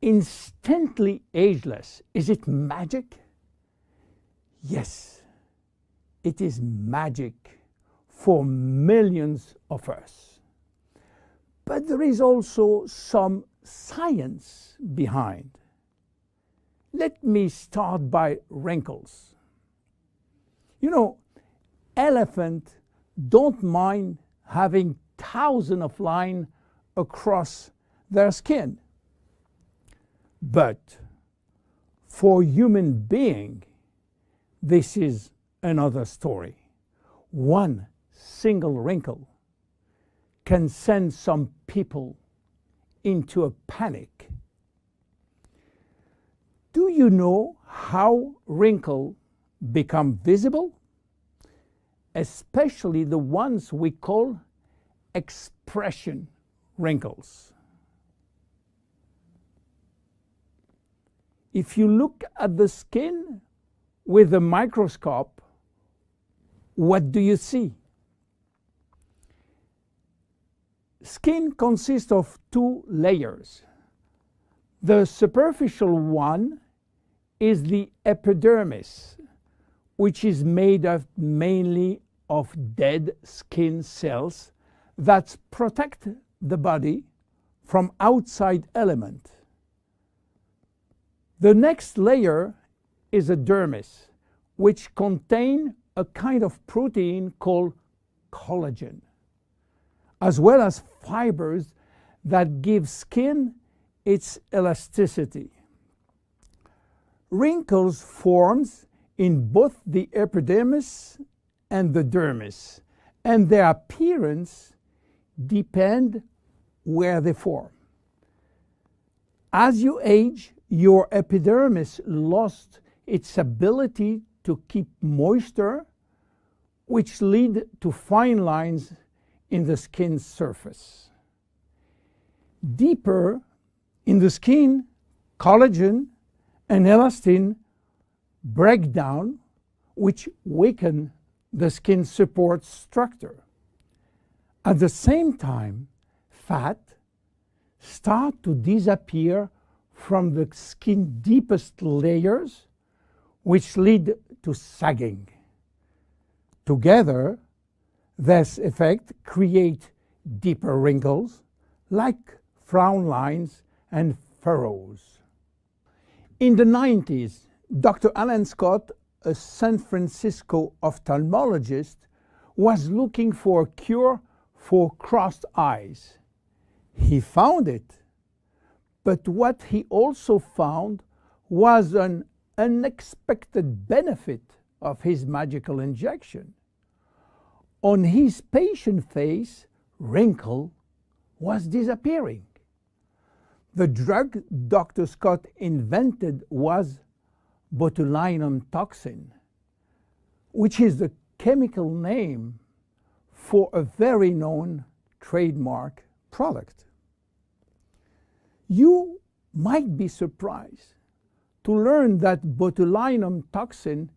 instantly ageless. Is it magic? Yes, it is magic for millions of us. But there is also some science behind. Let me start by wrinkles. You know, elephants don't mind having thousands of lines across their skin. But for human being, this is another story. One single wrinkle can send some people into a panic. Do you know how wrinkles become visible? Especially the ones we call expression wrinkles. If you look at the skin with a microscope, what do you see? Skin consists of two layers. The superficial one is the epidermis, which is made up mainly of dead skin cells that protect the body from outside elements. The next layer is a dermis, which contains a kind of protein called collagen, as well as fibers that give skin its elasticity. Wrinkles form in both the epidermis and the dermis, and their appearance depends where they form. As you age, your epidermis lost its ability to keep moisture, which lead to fine lines in the skin's surface. Deeper in the skin, collagen and elastin break down, which weaken the skin support structure. At the same time, fat start to disappear from the skin's deepest layers, which lead to sagging. Together, this effect creates deeper wrinkles like frown lines and furrows. In the 90s, Dr. Alan Scott, a San Francisco ophthalmologist, was looking for a cure for crossed eyes. He found it, but what he also found was an unexpected benefit of his magical injection. On his patient face, wrinkle was disappearing. The drug Dr. Scott invented was botulinum toxin, which is the chemical name for a very known trademark product. You might be surprised to learn that botulinum toxin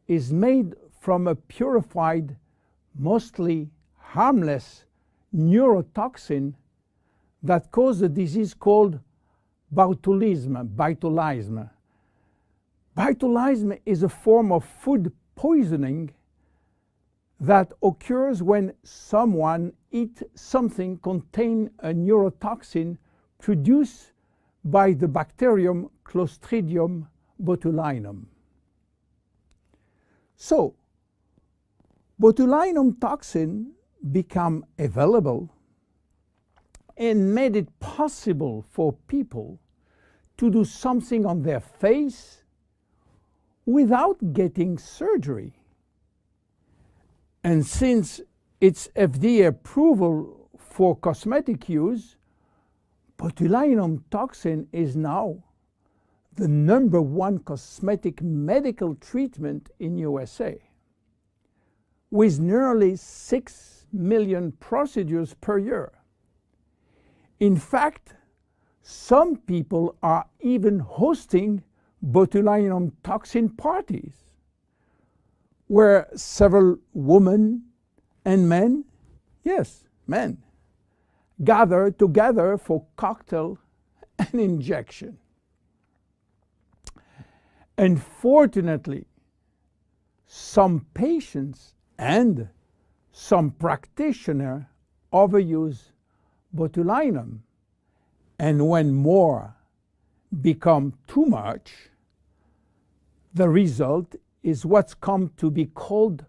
is made from a purified, mostly harmless neurotoxin that causes a disease called botulism. Botulism is a form of food poisoning that occurs when someone eats something containing a neurotoxin produced by the bacterium Clostridium botulinum. So, botulinum toxin became available and made it possible for people to do something on their face without getting surgery. And since its FDA approval for cosmetic use, botulinum toxin is now the #1 cosmetic medical treatment in USA, with nearly 6 million procedures per year. In fact, some people are even hosting botulinum toxin parties, where several women and men, yes, men, gather together for cocktail and injection. Unfortunately, some patients and some practitioners overuse botulinum, and when more become too much, the result is what's come to be called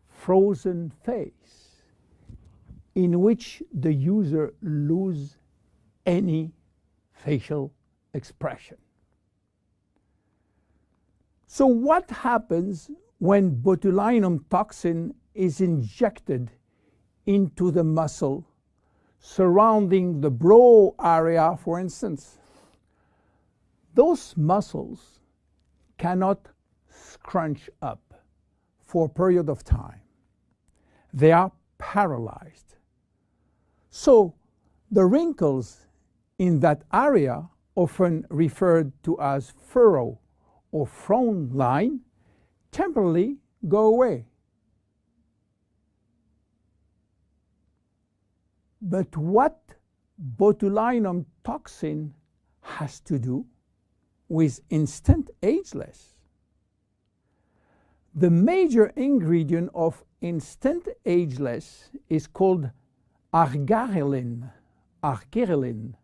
frozen face, in which the user loses any facial expression. So what happens when botulinum toxin is injected into the muscle surrounding the brow area, for instance? Those muscles cannot scrunch up for a period of time. They are paralyzed. So the wrinkles in that area, often referred to as furrow or frown line, temporarily go away. But what botulinum toxin has to do with instant ageless? The major ingredient of instant ageless is called arginine. Arginine.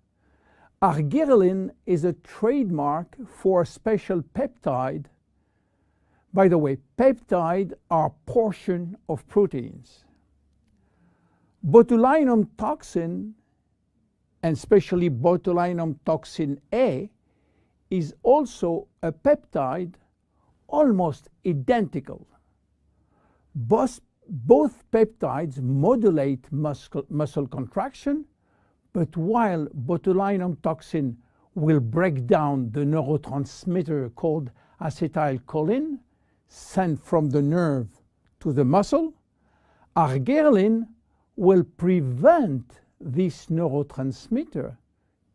Arginine is a trademark for a special peptide. By the way, peptides are portions of proteins. Botulinum toxin, and especially botulinum toxin A, is also a peptide almost identical. Both peptides modulate muscle contraction, but while botulinum toxin will break down the neurotransmitter called acetylcholine sent from the nerve to the muscle, arginine will prevent this neurotransmitter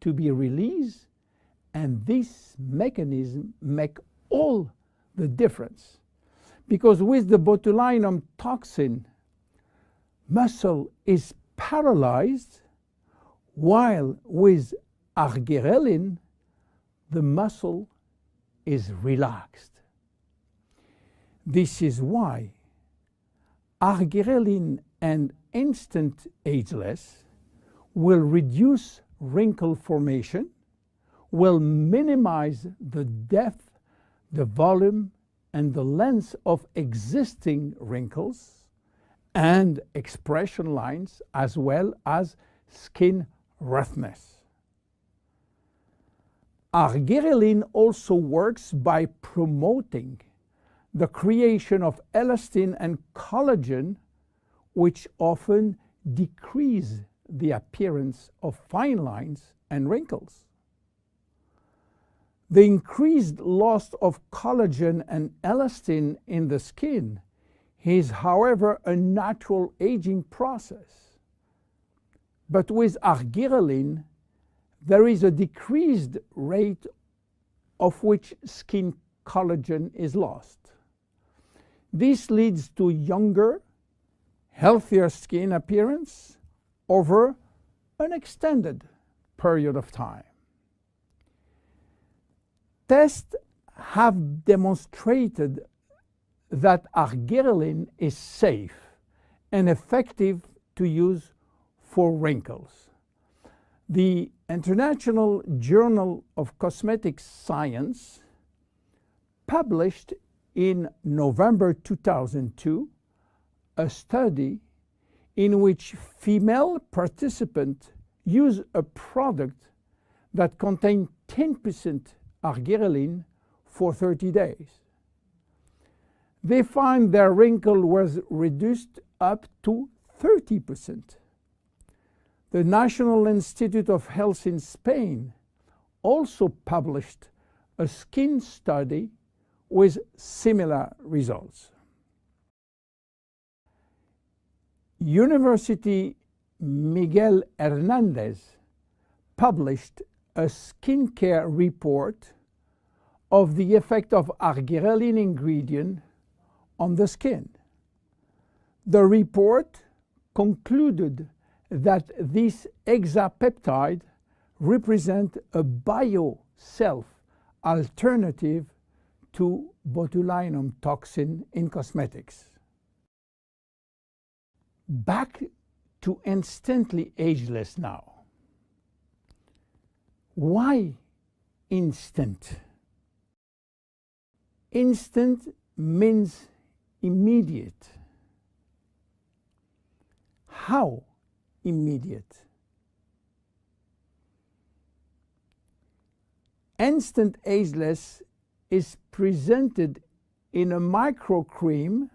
to be released, and this mechanism makes all the difference. Because with the botulinum toxin, muscle is paralyzed, while with arginine, the muscle is relaxed. This is why arginine and instant ageless will reduce wrinkle formation, will minimize the depth, the volume, and the length of existing wrinkles and expression lines, as well as skin roughness. Arginine also works by promoting the creation of elastin and collagen, which often decrease the appearance of fine lines and wrinkles. The increased loss of collagen and elastin in the skin is, however, a natural aging process. But with arginine, there is a decreased rate of which skin collagen is lost. This leads to younger, healthier skin appearance over an extended period of time. Tests have demonstrated that arginine is safe and effective to use for wrinkles. The International Journal of Cosmetic Science published in November 2002 a study in which female participants used a product that contained 10% arginine for 30 days. They found their wrinkle was reduced up to 30%. The National Institute of Health in Spain also published a skin study with similar results. University Miguel Hernandez published a skincare report of the effect of arginine ingredient on the skin. The report concluded that this hexapeptide represents a bio-self alternative to botulinum toxin in cosmetics. Back to instantly ageless now. Why instant? Instant means immediate. How immediate? Instant ageless is presented in a microcream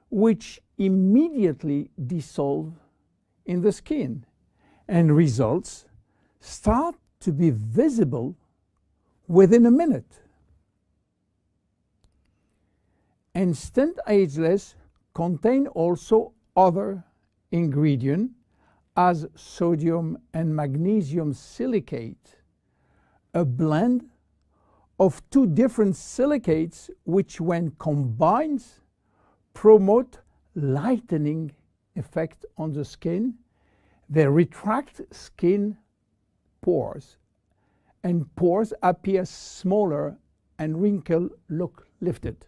which immediately dissolve in the skin, and results start to be visible within a minute. Instant ageless contain also other ingredients as sodium and magnesium silicate, a blend of two different silicates which when combined promote lightening effect on the skin. They retract skin pores, and pores appear smaller and wrinkles look lifted.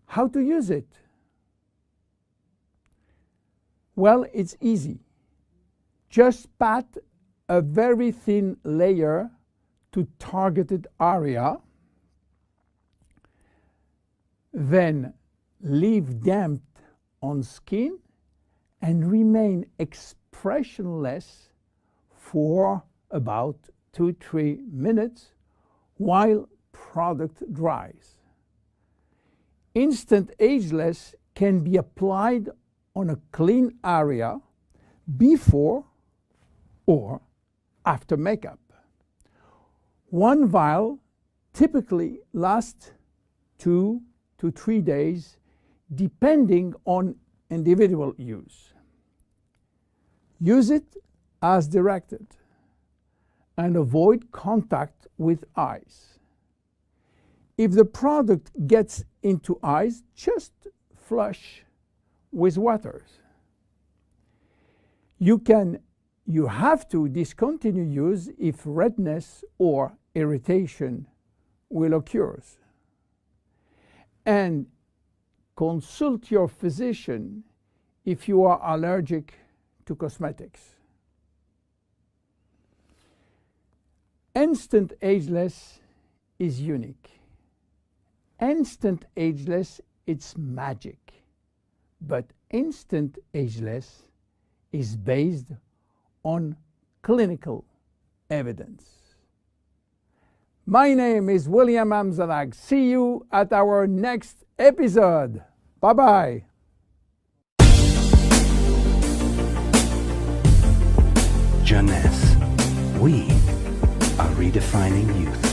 How to use it? Well, it's easy. Just pat a very thin layer to targeted area, then leave damp on skin and remain expressionless for about 2-3 minutes while product dries. Instant ageless can be applied on a clean area before or after makeup. One vial typically lasts 2 to 3 days depending on individual use. Use it as directed and avoid contact with eyes. If the product gets into eyes, just flush with water. You have to discontinue use if redness or irritation will occur. And consult your physician if you are allergic to cosmetics. Instant ageless is unique. Instant ageless, it's magic. But instant ageless is based on clinical evidence. My name is William Amzalag. See you at our next episode. Bye-bye. Jeunesse, we are redefining youth.